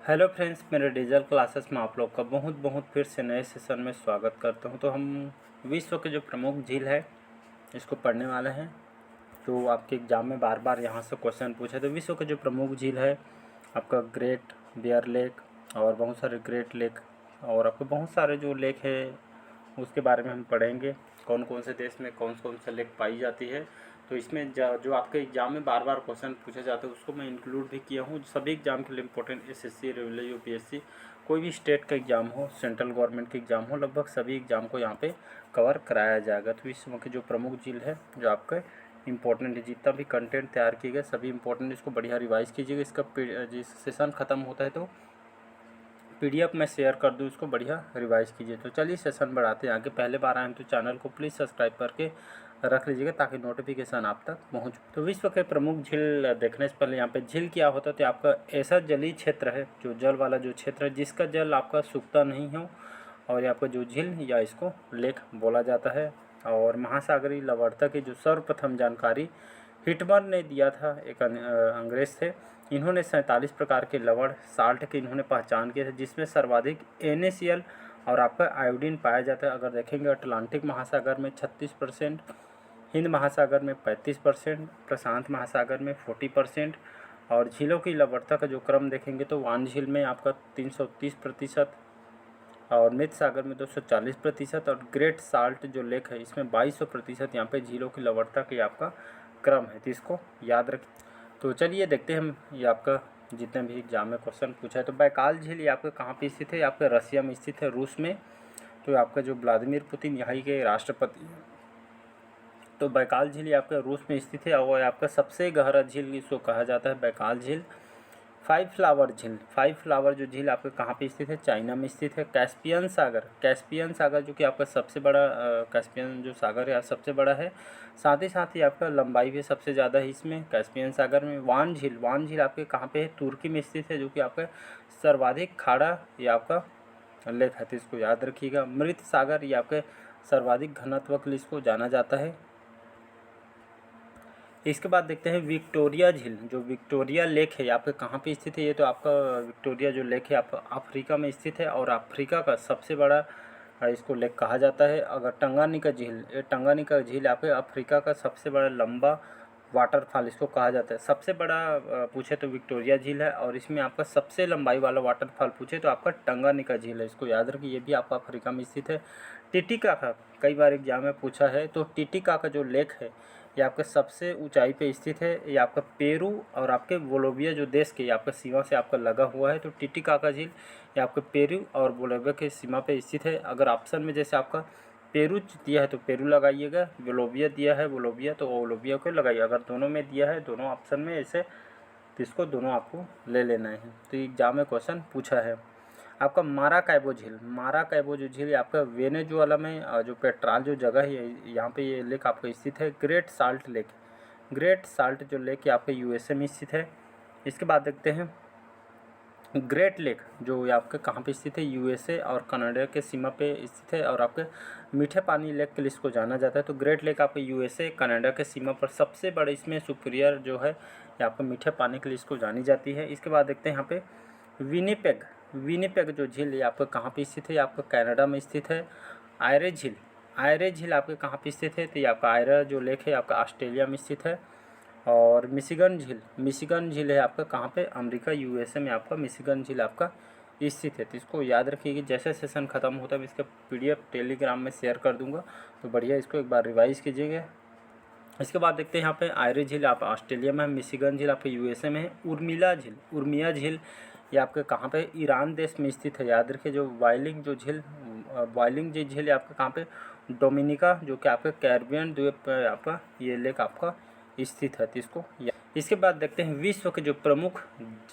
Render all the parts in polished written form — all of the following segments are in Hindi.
हेलो फ्रेंड्स, मेरे डिजिटल क्लासेस में आप लोग का बहुत बहुत फिर से नए सेशन में स्वागत करता हूं। तो हम विश्व के जो प्रमुख झील है इसको पढ़ने वाले हैं। तो आपके एग्ज़ाम में बार बार यहां से क्वेश्चन पूछे। तो विश्व के जो प्रमुख झील है आपका ग्रेट बियर लेक और बहुत सारे ग्रेट लेक और आपके बहुत सारे जो लेक है उसके बारे में हम पढ़ेंगे। कौन कौन से देश में कौन कौन से लेक पाई जाती है। तो इसमें जो आपके एग्ज़ाम में बार बार क्वेश्चन पूछे जाते हैं उसको मैं इंक्लूड भी किया हूँ। सभी एग्ज़ाम के लिए इंपॉर्टेंट एसएससी, रेलवे, यूपीएससी, कोई भी स्टेट का एग्ज़ाम हो, सेंट्रल गवर्नमेंट के एग्ज़ाम हो, लगभग सभी एग्ज़ाम को यहाँ पे कवर कराया जाएगा। तो इस समय के जो प्रमुख झील है जो आपका इंपॉर्टेंट है, जितना भी कंटेंट तैयार किए गए सभी इंपॉर्टेंट, इसको बढ़िया रिवाइज कीजिएगा। इसका जिस सेशन ख़त्म होता है तो पीडीएफ में शेयर कर दूँ, इसको बढ़िया रिवाइज कीजिए। तो चलिए सेशन बढ़ाते हैं आगे। पहले बार आए हैं तो चैनल को प्लीज़ सब्सक्राइब करके रख लीजिएगा ताकि नोटिफिकेशन आप तक पहुँच। तो विश्व के प्रमुख झील देखने से पहले यहाँ पे झील क्या होता है तो आपका ऐसा जलीय क्षेत्र है, जो जल वाला जो क्षेत्र है जिसका जल आपका सूखता नहीं हो, और ये आपका जो झील या इसको लेक बोला जाता है। और महासागरीय लवणता की जो सर्वप्रथम जानकारी हिटमर ने दिया था, एक अंग्रेज थे। इन्होंने 47 प्रकार के लवण साल्ट की इन्होंने पहचान की थी, जिसमें सर्वाधिक NaCl और आपका आयोडीन पाया जाता है। अगर देखेंगे अटलांटिक महासागर में 36%, हिंद महासागर में 35%, प्रशांत महासागर में 40%। और झीलों की लवणता का जो क्रम देखेंगे तो वान झील में आपका 330%, और मृत सागर में 240%, और ग्रेट साल्ट जो लेक है इसमें 2200% यहाँ पे झीलों की लवणता की आपका क्रम है। तो इसको याद रखें। तो चलिए देखते हैं हम ये आपका जितने भी एग्जाम में क्वेश्चन पूछा है। तो बैकाल झील ये आपका कहाँ पे स्थित है? आपका रसिया में स्थित है, रूस में। तो आपका जो व्लादिमीर पुतिन यहाँ के राष्ट्रपति हैं। तो बैकाल झील ये आपका रूस में स्थित है और आपका सबसे गहरा झील इसको कहा जाता है बैकाल झील। फाइव फ्लावर झील, फाइव फ्लावर जो झील आपका कहाँ पे स्थित है? चाइना में स्थित है। कैस्पियन सागर, कैस्पियन सागर जो कि आपका सबसे बड़ा कैस्पियन जो सागर है सबसे बड़ा है, साथ ही आपका लंबाई भी सबसे ज़्यादा है इसमें कैस्पियन सागर में। वान झील, वान झील आपके कहाँ पे है? तुर्की में स्थित है, जो कि आपका सर्वाधिक खाड़ा ये आपका लेक है, तो इसको याद रखिएगा। मृत सागर ये आपके सर्वाधिक घनत्व के लिए इसको जाना जाता है। इसके बाद देखते हैं विक्टोरिया झील, जो विक्टोरिया लेक है आपके कहाँ पे स्थित है? ये तो आपका विक्टोरिया जो लेक है आपका अफ्रीका में स्थित है, और अफ्रीका का सबसे बड़ा इसको लेक कहा जाता है। अगर टंगानिका झील, ये टंगानिका झील आपके अफ्रीका का सबसे बड़ा लंबा वाटरफॉल इसको कहा जाता है। सबसे बड़ा पूछे तो विक्टोरिया झील है, और इसमें आपका सबसे लंबाई वाला वाटरफॉल पूछे तो आपका टंगानिका झील है, इसको याद रखिए। ये भी आपका अफ्रीका में स्थित है। टिटिकाका कई बार एग्जाम में पूछा है, तो टिटिकाका जो लेक है ये आपके सबसे ऊंचाई पे स्थित है। ये आपका पेरू और आपके बोलोविया जो देश के आपका सीमा से आपका लगा हुआ है। तो टिटिकाका झील ये आपके पेरू और बोलोविया के सीमा पे स्थित है। अगर ऑप्शन में जैसे आपका पेरू दिया है तो पेरू लगाइएगा, बोलोविया दिया है बोलोविया तो बोलोविया को लगाइए। अगर दोनों में दिया है दोनों ऑप्शन में ऐसे, तो इसको दोनों आपको ले लेना है। तो एग्जाम में क्वेश्चन पूछा है। आपका माराकैबो झील, माराकैबो जो झील आपका वेनेजुएला में जो पेट्राल जो जगह है यहाँ पे ये लेक आपका स्थित है। Great salt lake, great salt जो लेक आपके यूएसए में स्थित है। इसके बाद देखते हैं ग्रेट लेक जो आपके कहाँ पे स्थित है? यूएसए और कनाडा के सीमा पे स्थित है, और आपके मीठे पानी लेक के लिए इसको जाना जाता है। तो ग्रेट लेक आपके यूएसए कनाडा के सीमा पर सबसे बड़े इसमें सुपीरियर जो है ये आपको मीठे पानी के लिए इसको जानी जाती है। इसके बाद देखते हैं यहाँ पे विनिपेग, विनिपेग जो झील ये आपका कहाँ पे स्थित है? आपका कनाडा में स्थित है। आयरे झील, आयरे झील आपके कहाँ पे स्थित है? तो ये आपका आयरा जो लेक है आपका ऑस्ट्रेलिया में स्थित है। और मिशिगन झील, मिशिगन झील है आपका कहाँ पे? अमेरिका यूएसए में आपका मिशिगन झील आपका स्थित है। तो इसको याद रखिए कि जैसे सेशन ख़त्म होता है मैं इसका पीडीएफ टेलीग्राम में शेयर कर दूंगा, तो बढ़िया इसको एक बार रिवाइज कीजिएगा। इसके बाद देखते हैं यहाँ पे आयरे झील आप ऑस्ट्रेलिया में है, मिशिगन झील आपके यूएसए में है। उर्मिला झील, उर्मिया झील ये आपके कहाँ पे? ईरान देश में स्थित है, याद रखिए। जो वाइलिंग जो झील, वाइलिंग जो झील आपका कहाँ पे? डोमिनिका जो कि आपके कैरिबियन द्वीप पर आपका ये लेक आपका स्थित है। तो इसके बाद देखते हैं विश्व के जो प्रमुख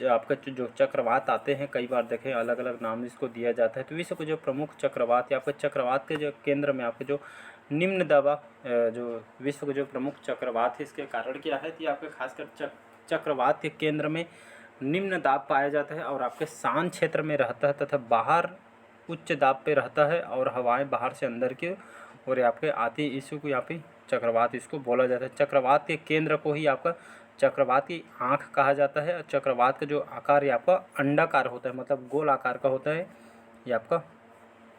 आपका जो चक्रवात आते हैं, कई बार देखें अलग अलग नाम इसको दिया जाता है। तो विश्व के जो प्रमुख चक्रवात या आपके चक्रवात के जो केंद्र में आपके जो निम्न दबाव जो विश्व के जो प्रमुख चक्रवात है इसके कारण क्या है? तो आपके खासकर चक्रवात के केंद्र में निम्न दाब पाया जाता है और आपके शांत क्षेत्र में रहता है, तथा बाहर उच्च दाब पे रहता है और हवाएं बाहर से अंदर की और आपके आती, इसी को यहाँ पे चक्रवात इसको बोला जाता है। चक्रवात के केंद्र को ही आपका चक्रवात की आँख कहा जाता है। और चक्रवात का जो आकार ये आपका अंडाकार होता है, मतलब गोल आकार का होता है। ये आपका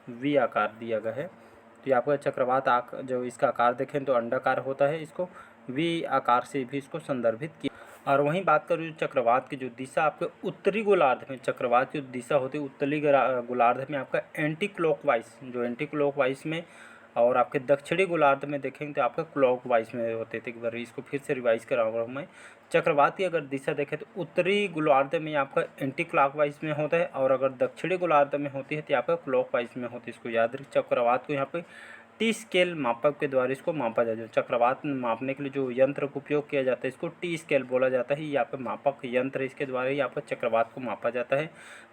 वी आकार दिया गया है। तो ये आपका चक्रवात जो इसका आकार देखें तो अंडाकार होता है, इसको वी आकार से भी इसको संदर्भित किया। और वहीं बात करूँ चक्रवात की जो दिशा आपके उत्तरी गोलार्ध में, चक्रवात की दिशा होती है उत्तरी गोलार्ध में आपका एंटी क्लॉकवाइज, जो एंटी क्लॉकवाइज में, और आपके दक्षिणी गोलार्ध में देखेंगे तो आपका क्लॉकवाइज में होते थे। एक बार इसको फिर से रिवाइज कराऊंगा मैं। चक्रवात की अगर दिशा देखें तो उत्तरी गोलार्ध में आपका एंटी क्लॉकवाइज में होता है, और अगर दक्षिणी गोलार्ध में होती है तो आपका क्लॉकवाइज में होती है। इसको याद रखिए। चक्रवात को यहाँ पे टी स्केल मापक के द्वारा इसको मापा जाता है। चक्रवात मापने के लिए जो यंत्र का उपयोग किया जाता है इसको टी स्केल बोला जाता है। ये आपका मापक यंत्र, इसके द्वारा ही आपका चक्रवात को मापा जाता है।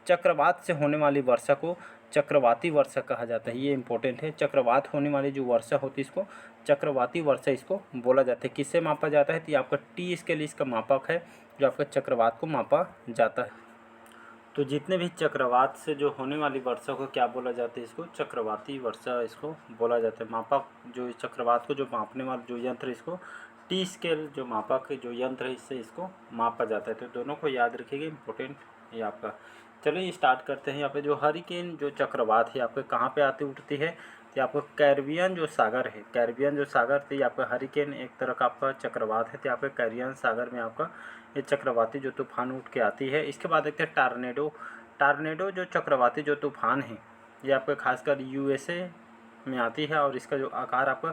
चक्रवात से होने वाली वर्षा को चक्रवाती वर्षा कहा जाता है। ये इंपॉर्टेंट है। चक्रवात होने वाली जो वर्षा होती है इसको चक्रवाती वर्षा इसको बोला जाता है। किससे मापा जाता है तो ये आपका टी स्केल इसका मापक है, जो आपका चक्रवात को मापा जाता है। तो जितने भी चक्रवात से जो होने वाली वर्षा को क्या बोला जाता है, इसको चक्रवाती वर्षा इसको बोला जाता है। मापक जो इस चक्रवात को जो मापने वाला जो यंत्र, इसको टी स्केल जो मापक जो यंत्र है, इससे इसको मापा जाता है। तो दोनों को याद रखिएगा, इंपॉर्टेंट ये आपका। चलिए स्टार्ट करते हैं। यहाँ पे जो हरिकेन जो चक्रवात है आपके कहाँ पे आती उठती है, तो आपको कैरिबियन जो सागर है, कैरिबियन जो सागर, तो ये आपका हरिकेन एक तरह का आपका चक्रवात है। तो आपका कैरिबियन सागर में आपका ये चक्रवाती जो तूफान उठ के आती है। इसके बाद देखते हैं टार्नेडो। टार्नेडो जो चक्रवाती जो तूफान है ये आपका खासकर यूएसए में आती है, और इसका जो आकार आपका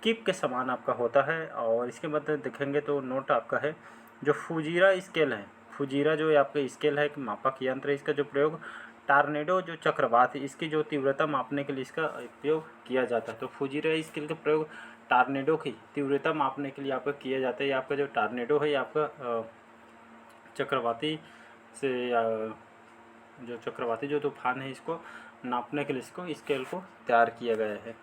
किप के समान आपका होता है। और इसके बाद देखेंगे तो नोट आपका है जो फुजीरा स्केल है, फुजीरा जो आपका स्केल है, एक मापक यंत्र है, इसका जो प्रयोग टार्नेडो जो चक्रवात है इसकी जो तीव्रता मापने के लिए इसका उपयोग किया जाता है। तो फुजीरा स्केल का प्रयोग टार्नेडो की तीव्रता मापने के लिए आपका किया जाता है। आपका जो टार्नेडो है आपका चक्रवाती से जो चक्रवाती जो तूफान है इसको नापने के लिए इसको स्केल को तैयार किया गया है।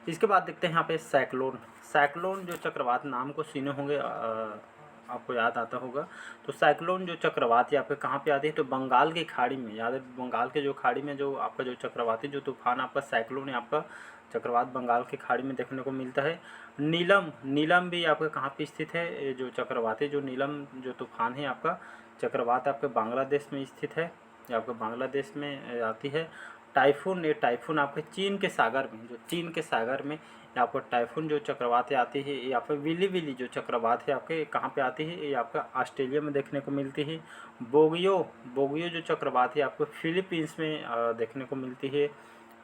इसके बाद देखते हैं यहाँ पे साइक्लोन। साइक्लोन जो चक्रवात नाम को सुने होंगे, आपको याद आता होगा। तो साइक्लोन जो चक्रवात यहाँ पे कहाँ पे आती है, तो बंगाल की खाड़ी में। याद है, बंगाल के जो खाड़ी में जो आपका जो चक्रवाती जो तूफान आपका साइक्लोन है, आपका चक्रवात बंगाल की खाड़ी में देखने को मिलता है। नीलम, नीलम भी आपका कहाँ पे स्थित है, जो चक्रवाती जो नीलम जो तूफान है आपका चक्रवात आपके बांग्लादेश में स्थित है, ये आपका बांग्लादेश में आती है। टाइफून, ये टाइफून आपके चीन के सागर में, जो चीन के सागर में आपको टाइफून जो चक्रवात आती है, ये आपका विली विली जो चक्रवात है आपके कहाँ पे आती है, ये आपका ऑस्ट्रेलिया में देखने को मिलती है। बोगियो, बोगियो जो चक्रवात है आपको फिलीपींस में देखने को मिलती है।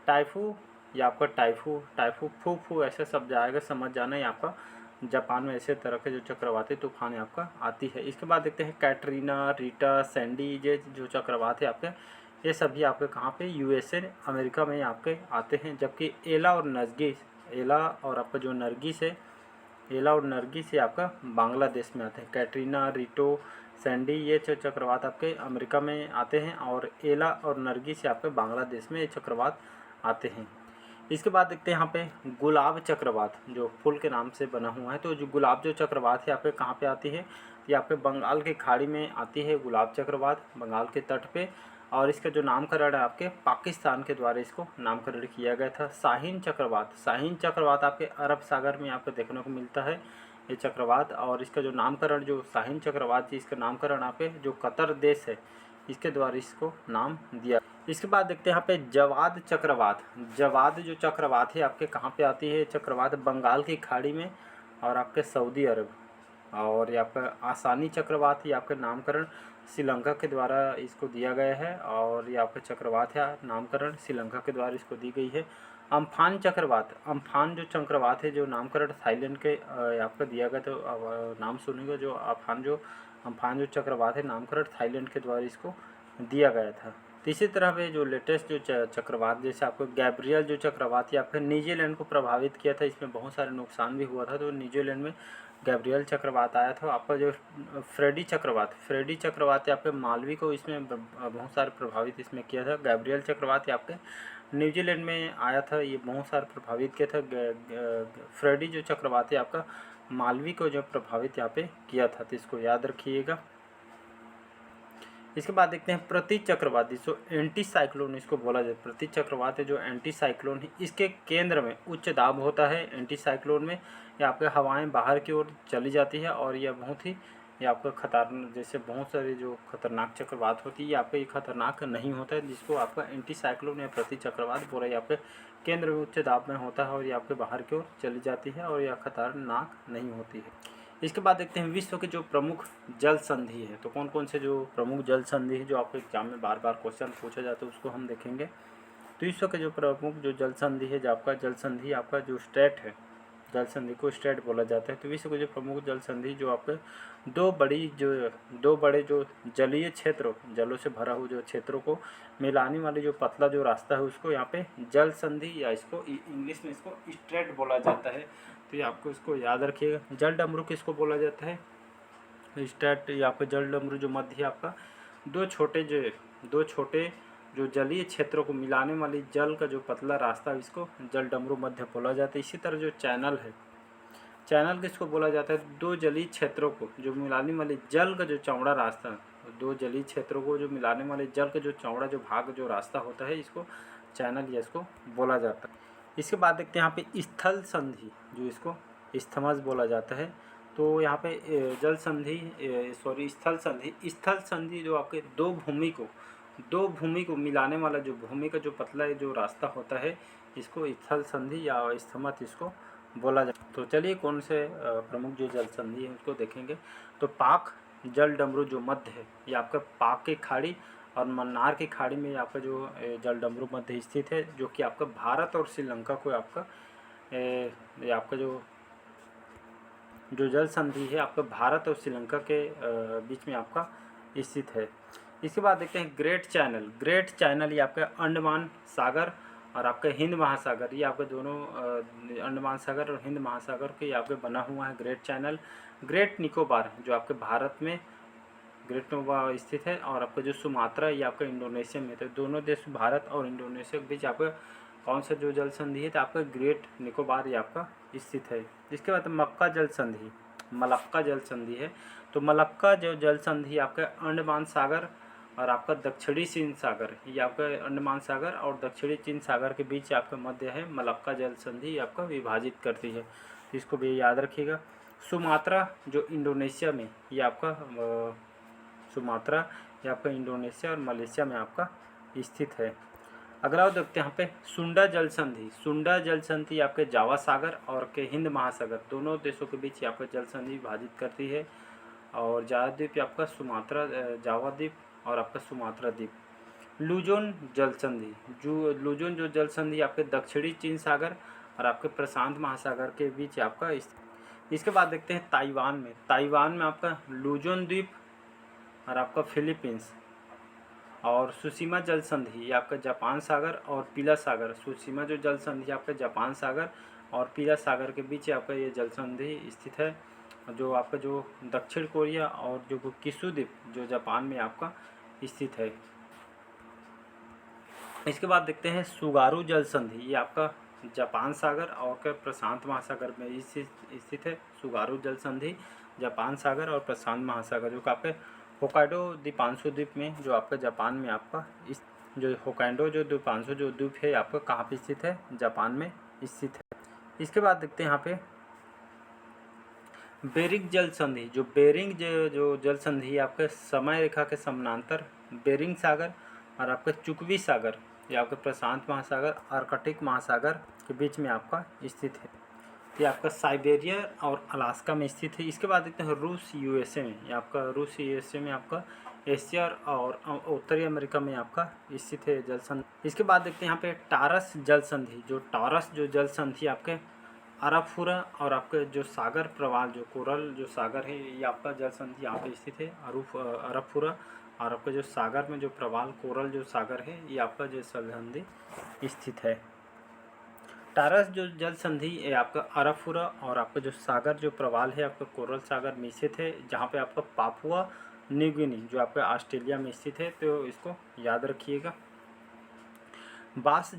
टाइफू, ये आपका टाइफू, टाइफू फू फू ऐसे सब जाएगा, समझ जाना है आपका जापान में ऐसे तरह के जो चक्रवाती तूफान है आपका आती है। इसके बाद देखते हैं कैटरीना, रीटा, सैंडी, ये जो चक्रवात है आपके ये सभी आपके कहाँ पे यूएसए अमेरिका में आपके आते हैं। जबकि एला और नरगिस, एला और आपका जो नरगिस है, एला और नरगिस से आपका बांग्लादेश में आते हैं। कैटरीना, रीटो, सैंडी ये चक्रवात आपके अमेरिका में आते हैं, और एला और नरगिस से आपके बांग्लादेश में ये चक्रवात आते हैं। इसके बाद देखते हैं यहाँ पे गुलाब चक्रवात जो फूल के नाम से बना हुआ है। तो जो गुलाब जो चक्रवात है यहाँ पे कहाँ पे आती है, ये आपके बंगाल की खाड़ी में आती है गुलाब चक्रवात, बंगाल के तट पे। और इसका जो नामकरण है आपके पाकिस्तान के द्वारा इसको नामकरण किया गया था। शाहीन चक्रवात, शाहीन चक्रवात आपके अरब सागर में आपको देखने को मिलता है ये चक्रवात। और इसका जो नामकरण जो शाहीन चक्रवात जी, इसका नामकरण यहाँ पे जो कतर देश है इसके द्वारा इसको नाम दिया। इसके बाद देखते हैं यहाँ पे जवाद चक्रवात। जवाद जो चक्रवात है आपके कहाँ पे आती है, चक्रवात बंगाल की खाड़ी में और आपके सऊदी अरब। और ये आपका आसानी चक्रवात है, आपका नामकरण श्रीलंका के द्वारा इसको दिया गया है। और ये आपका चक्रवात है नामकरण श्रीलंका के द्वारा इसको दी गई है। अम्फान चक्रवात, अम्फान जो चक्रवात है जो नामकरण थाईलैंड के आपका दिया गया, तो नाम सुनेगा जो अम्फान जो चक्रवात है नामकरण थाईलैंड के द्वारा इसको दिया गया था। तो इसी तरह पे जो लेटेस्ट जो चक्रवात जैसे आपको गैब्रियल जो चक्रवात या फिर न्यूजीलैंड को प्रभावित किया था, इसमें बहुत सारे नुकसान भी हुआ था। तो न्यूजीलैंड में गैब्रियल चक्रवात आया था। आपका जो फ्रेडी चक्रवात, फ्रेडी चक्रवात आपके मालवी को इसमें बहुत सारे प्रभावित इसमें किया था। गैब्रियल चक्रवात आपके न्यूजीलैंड में आया था, ये बहुत सारे प्रभावित किया था। फ्रेडी जो चक्रवात है आपका मालवी को जो प्रभावित यहाँ पे किया था, तो इसको याद रखिएगा। इसके बाद देखते हैं प्रति चक्रवाती, जो एंटी साइक्लोन इसको बोला जाए, प्रति चक्रवात है जो एंटी साइक्लोन है, इसके केंद्र में उच्च दाब होता है। एंटी साइक्लोन में ये आपके हवाएं बाहर की ओर चली जाती है और यह बहुत ही ये आपका खतरनाक, जैसे बहुत सारी जो खतरनाक चक्रवात होती है ये आपका ये खतरनाक नहीं होता है, जिसको आपका एंटी साइक्लोन या प्रति चक्रवात बोला, ये आपके केंद्र में उच्च दाब में होता है और ये आपके बाहर की ओर चली जाती है और यह खतरनाक नहीं होती है। इसके बाद देखते हैं विश्व के जो प्रमुख जल संधि है, तो कौन कौन से जो प्रमुख जल संधि है जो आपके एग्जाम में बार बार क्वेश्चन पूछा जाता है उसको हम देखेंगे। तो विश्व के जो प्रमुख जो जल संधि है, जो आपका जल संधि आपका जो स्टेट है, जल संधि को स्टेट बोला जाता है। तो विश्व के जो प्रमुख जल संधि जो आपके दो बड़े जो जलीय क्षेत्रों, जलों से भरा हुआ जो क्षेत्रों को मिलाने वाली जो पतला जो रास्ता है उसको यहाँ पे जल संधि या इसको इंग्लिश में इसको स्ट्रेट बोला जाता है। तो ये आपको इसको याद रखिएगा। जल डमरू किसको बोला जाता है, स्ट्रेट या आपका जल डमरू जो मध्य आपका दो छोटे जो जलीय क्षेत्रों को मिलाने वाली जल का जो पतला रास्ता है इसको जल डमरू मध्य बोला जाता है। इसी तरह जो चैनल है, चैनल किसको बोला जाता है, दो जलीय क्षेत्रों को जो मिलाने वाली जल का जो चौड़ा रास्ता, दो जलीय क्षेत्रों को जो मिलाने वाले जल का जो चौड़ा जो भाग जो रास्ता होता है इसको चैनल या इसको बोला जाता है। इसके बाद देखते हैं यहाँ पे स्थल संधि, जो इसको स्थमज बोला जाता है। तो यहाँ पे स्थल संधि जो आपके दो भूमि को मिलाने वाला जो भूमि का जो पतला जो रास्ता होता है इसको स्थल संधि या स्थमज इसको बोला जाता है। तो चलिए कौन से प्रमुख जो जल संधि है उसको देखेंगे। तो पाक जल डमरू जो मध्य है ये आपका पाक की खाड़ी और मन्नार की खाड़ी में आपका जो जल डमरू मध्य स्थित है, जो कि आपका भारत और श्रीलंका को आपका ये आपका जो जल संधि है आपका भारत और श्रीलंका के बीच में आपका स्थित है। इसके बाद देखते हैं ग्रेट चैनल ये आपका अंडमान सागर और आपका हिंद महासागर, ये आपके दोनों अंडमान सागर और हिंद महासागर के आपके बना हुआ है ग्रेट चैनल। ग्रेट निकोबार जो आपके भारत में ग्रेट निकोबार स्थित है और आपका जो सुमात्रा ये आपका इंडोनेशिया में, तो दोनों देश भारत और इंडोनेशिया के बीच आपका कौन सा जो जल संधि है, तो आपका ग्रेट निकोबार ये आपका स्थित है। इसके बाद मलक्का जल संधि है। तो मलक्का जो जल संधि आपका अंडमान सागर और आपका दक्षिणी चीन सागर, ये आपका अंडमान सागर और दक्षिणी चीन सागर के बीच आपका मध्य है मलक्का जल संधि आपका विभाजित करती है, तो इसको भी याद रखिएगा। सुमात्रा जो इंडोनेशिया में ये आपका सुमात्रा ये आपका इंडोनेशिया और मलेशिया में आपका स्थित है। अगला देखते हैं यहाँ पे सुंडा जल संधि आपके जावा सागर और के हिंद महासागर दोनों देशों के बीच आपका जल संधि विभाजित करती है। और जावा द्वीप आपका सुमात्रा जावा द्वीप और आपका सुमात्रा द्वीप। लुजोन जो जल संधि आपके दक्षिणी चीन सागर और आपके प्रशांत महासागर के बीच आपका। इसके बाद देखते हैं ताइवान में आपका लुजोन द्वीप और आपका फिलीपींस। और सुशीमा जल संधि ये आपका जापान सागर और पीला सागर, सुशीमा जो जल संधि आपका जापान सागर और पीला सागर के बीच आपका ये जल संधि स्थित है, जो आपका जो दक्षिण कोरिया और जो किशु द्वीप जो जापान में आपका स्थित है। इसके बाद देखते हैं सुगारू जल संधि, ये आपका जापान सागर और प्रशांत महासागर में स्थित है। सुगारू जल संधि जापान सागर और प्रशांत महासागर जो आपके होकाइडो द्वीपांशु द्वीप में जो आपका जापान में आपका इस जो होकाइडो जो द्वीपांशु जो द्वीप है आपका कहाँ पे स्थित है, जापान में स्थित है। इसके बाद देखते हैं यहाँ पे बेरिंग जल संधि, जो बेरिंग जो जल संधि है आपके समय रेखा के समानांतर बेरिंग सागर और आपका चुकवी सागर ये आपके प्रशांत महासागर आर्कटिक महासागर के बीच में आपका स्थित है। ये आपका साइबेरिया और अलास्का में स्थित है। इसके बाद देखते हैं रूस यूएसए में, ये आपका रूस यूएसए में आपका एशिया और उत्तरी अमेरिका में आपका स्थित है जल संधि। इसके बाद देखते हैं यहाँ पे टारस जल संधि, जो टारस जो जल संधि आपके अरबफुरा और आपके जो सागर प्रवाल जो कोरल जो सागर है ये आपका जल संधि यहाँ पे स्थित है अरबफुरा और आपका जो सागर में जो प्रवाल कोरल जो सागर है ये आपका जो संधि स्थित है। टारस जो जल संधि ये आपका अरबफुरा और आपका जो सागर जो प्रवाल है आपका कोरल सागर में स्थित है, जहाँ पे आपका पापुआ न्यू गिनी जो आपका ऑस्ट्रेलिया में स्थित है, तो इसको याद रखिएगा। बास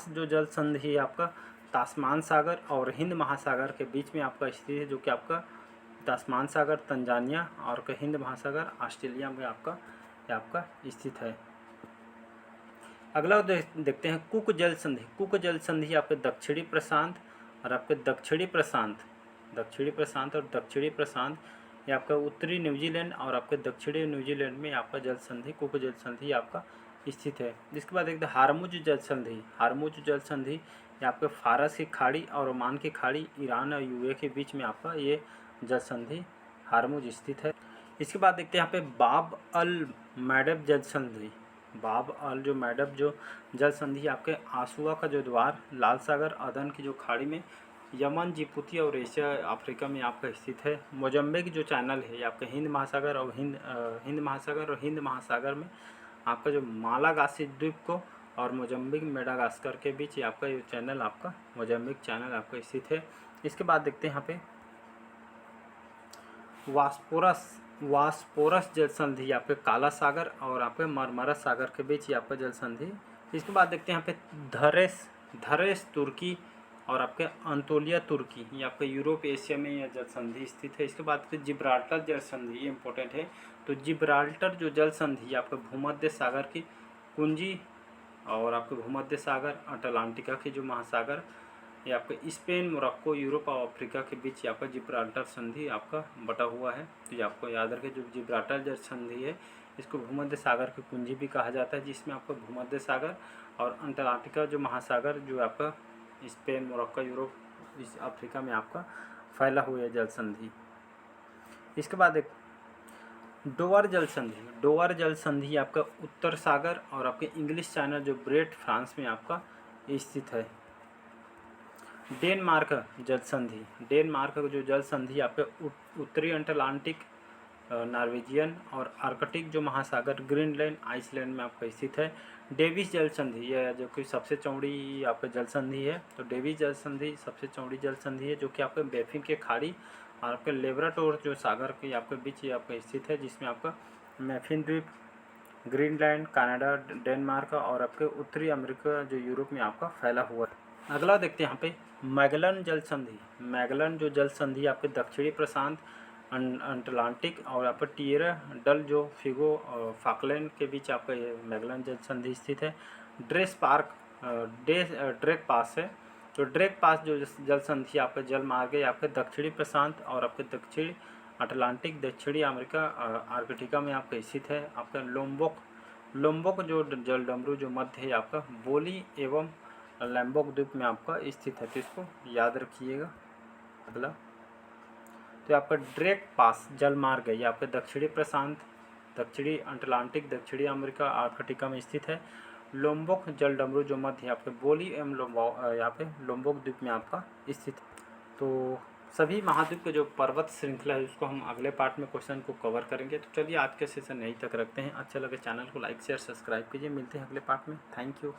जो जल संधि है आपका तास्मान सागर और हिंद महासागर के बीच में आपका स्थित है, जो कि आपका तास्मान सागर तंजानिया और हिंद महासागर ऑस्ट्रेलिया में आपका ये आपका स्थित है। अगला देखते हैं कुक जल संधि। कुक जल संधि आपके दक्षिणी प्रशांत और आपके दक्षिणी प्रशांत और दक्षिणी प्रशांत, ये आपका उत्तरी न्यूजीलैंड और आपके दक्षिणी न्यूजीलैंड में आपका जल संधि, कुक जल संधि आपका स्थित है। जिसके बाद देखते हैं हारमुज जल संधि। हारमुज जल संधि ये आपके फारस की खाड़ी और ओमान की खाड़ी, ईरान और यूए के बीच में आपका ये जल संधि हारमुज स्थित है। इसके बाद देखते हैं यहाँ पे बाब अल मैडब जल संधि। बाब अल जो मैडब जो जल संधि आपके आसुआ का जो द्वार, लाल सागर, अदन की जो खाड़ी में, यमन, जिबूती और एशिया अफ्रीका में आपका स्थित है। मोजम्बिक जो चैनल है ये आपके हिंद महासागर और हिंद महासागर में आपका जो मालागासी द्वीप को और मोजम्बिक मेडागास्कर के बीच ये आपका ये चैनल, आपका मोजम्बिक चैनल आपका स्थित है। इसके बाद देखते हैं यहाँ पे वास्पोरस जल संधि आपके काला सागर और आपके मरमरा सागर के बीच ये आपका जल संधि। इसके बाद देखते हैं यहाँ पे धरेस तुर्की और आपके अंतोलिया तुर्की, ये आपके यूरोप एशिया में यह जल संधि स्थित है। इसके बाद फिर जिब्राल्टर जल संधि, ये इंपॉर्टेंट है। तो जिब्राल्टर जो जल संधि आपके भूमध्य सागर की कुंजी और आपके भूमध्य सागर, अटलांटिका की जो महासागर, ये आपका स्पेन, मोरक्को, यूरोप और अफ्रीका के बीच ये आपका जिब्राल्टर संधि आपका बटा हुआ है। तो ये आपको याद रखें, जो जिब्राल्टर जल संधि है इसको भूमध्य सागर की कुंजी भी कहा जाता है, जिसमें आपका भूमध्य सागर और अंटार्कटिका जो महासागर जो आपका स्पेन, मोरक्को, यूरोप, इस अफ्रीका में आपका फैला हुआ है जल संधि। इसके बाद एक डोवर जल संधि। डोवर जल संधि आपका उत्तर सागर और आपके इंग्लिश चैनल जो ब्रेट फ्रांस में आपका स्थित है। डेनमार्क जल संधि। डेनमार्क जो जल संधि आपके उत्तरी अटलांटिक, नॉर्वेजियन और आर्कटिक जो महासागर, ग्रीनलैंड, आइसलैंड में आपका स्थित है। डेविस जल संधि, यह जो कि सबसे चौड़ी आपका जल संधि है। तो डेविस जल संधि सबसे चौड़ी जल संधि है, जो कि आपके बेफिन के खाड़ी और आपके लेब्राडोर जो सागर के आपके बीच ये आपका स्थित है, जिसमें आपका मैफिन द्वीप, ग्रीनलैंड, कनाडा, डेनमार्क और आपके उत्तरी अमेरिका जो यूरोप में आपका फैला हुआ है। अगला देखते हैं यहाँ पे मैगलन जल संधि। मैगलन जो जल संधि आपके दक्षिणी प्रशांत, अटलांटिक और आपका टिएरा डल जो फिगो और फाकलैंड के बीच आपका ये मैगलन जल संधि स्थित है। ड्रेक पास है। तो ड्रेक पास जो जल संधि आपका जल मार्ग है आपके दक्षिणी प्रशांत और आपके दक्षिणी अटलांटिक, दक्षिणी अमेरिका, आर्कटिका में आपका स्थित है। आपका लोम्बोक जो जल डमरू जो मध्य है आपका बोली एवं लैम्बोक द्वीप में आपका स्थित है। तो इसको याद रखिएगा। अगला तो आपका ड्रेक पास जल मार्ग है, ये आपके दक्षिणी प्रशांत, दक्षिणी अटलांटिक, दक्षिणी अमेरिका, आर्कटिका में स्थित है। लोम्बोक जल डमरू जो मध्य आपके बोली एवं यहाँ पे लोम्बोक द्वीप में आपका स्थित है। तो सभी महाद्वीप के जो पर्वत श्रृंखला है उसको हम अगले पार्ट में क्वेश्चन को कवर करेंगे। तो चलिए आज के सेशन यहीं तक रखते हैं। अच्छा लगे चैनल को लाइक शेयर सब्सक्राइब कीजिए। मिलते हैं अगले पार्ट में। Thank you.